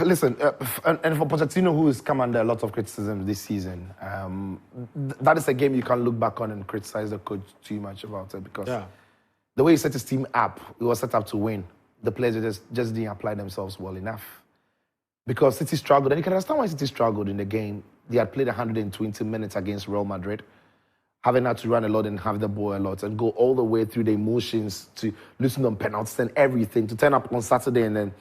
Listen, and for Pochettino, who has come under a lot of criticism this season, that is a game you can't look back on and criticize the coach too much about it because the way he set his team up, it was set up to win. The players just didn't apply themselves well enough. Because City struggled, and you can understand why City struggled in the game. They had played 120 minutes against Real Madrid, having had to run a lot and have the ball a lot, and go all the way through the emotions to losing on penalties and everything, to turn up on Saturday and then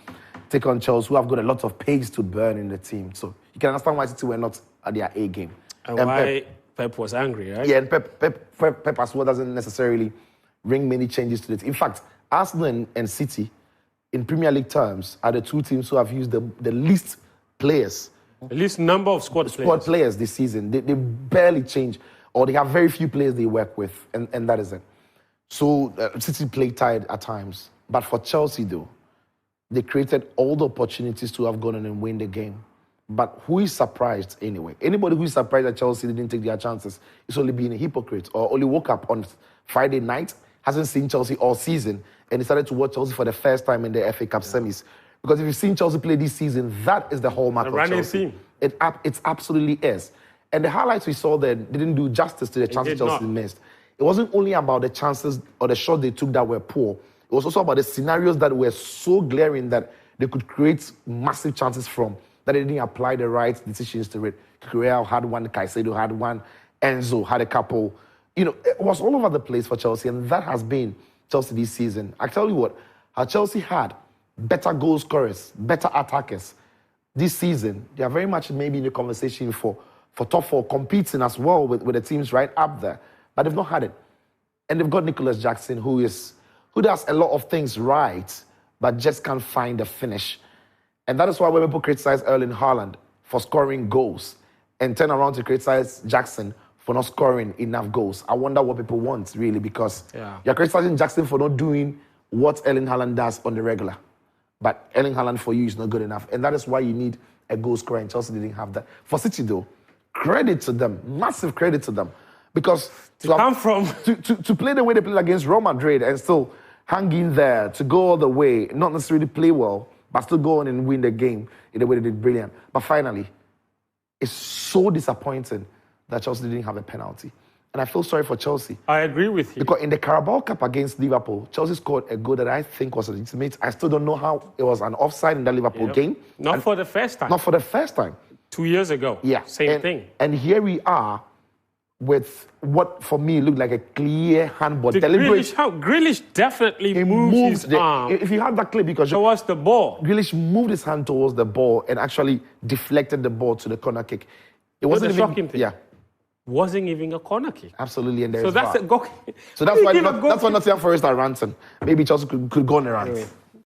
take on Chelsea, who have got a lot of pace to burn in the team. So you can understand why City were not at their A game. And why Pep was angry, right? Yeah, and Pep as well doesn't necessarily bring many changes to the team. In fact, Arsenal and City, in Premier League terms, are the two teams who have used the least players. The least number of squad players this season. They barely change, or they have very few players they work with, and that is it. So City play tired at times. But for Chelsea, though, they created all the opportunities to have gone in and win the game. But who is surprised anyway? Anybody who is surprised that Chelsea didn't take their chances is only being a hypocrite or only woke up on Friday night, hasn't seen Chelsea all season, and decided to watch Chelsea for the first time in the FA Cup semis. Because if you've seen Chelsea play this season, that is the hallmark of Chelsea. It absolutely is. And the highlights we saw there didn't do justice to the chances Chelsea missed. It wasn't only about the chances or the shots they took that were poor. It was also about the scenarios that were so glaring that they could create massive chances from, that they didn't apply the right decisions to it. Correa had one, Caicedo had one, Enzo had a couple. You know, it was all over the place for Chelsea, and that has been Chelsea this season. I tell you what, how Chelsea had better goal scorers, better attackers this season. They are very much maybe in the conversation for top four, competing as well with the teams right up there. But they've not had it. And they've got Nicholas Jackson, who does a lot of things right, but just can't find the finish. And that is why when people criticize Erling Haaland for scoring goals and turn around to criticize Jackson for not scoring enough goals, I wonder what people want, really, because you're criticizing Jackson for not doing what Erling Haaland does on the regular. But Erling Haaland for you is not good enough. And that is why you need a goal scorer, and Chelsea didn't have that. For City, though, credit to them, massive credit to them. Because to play the way they played against Real Madrid and still hang in there, to go all the way, not necessarily play well, but still go on and win the game in the way they did, brilliant. But finally, it's so disappointing that Chelsea didn't have a penalty. And I feel sorry for Chelsea. I agree with you. Because in the Carabao Cup against Liverpool, Chelsea scored a goal that I think was legitimate. I still don't know how it was an offside in the Liverpool game. Not for the first time. Not for the first time. 2 years ago. Yeah. Same thing. And here we are with what, for me, looked like a clear handball. Grealish definitely moved his arm. If you have that clip, because towards the ball. Grealish moved his hand towards the ball and actually deflected the ball to the corner kick. It wasn't even shocking thing. Yeah. Wasn't even a corner kick. Absolutely, and so that's a goal. So that's why Nottingham Forest are ranting. Maybe Chelsea could go on a rant. Anyway.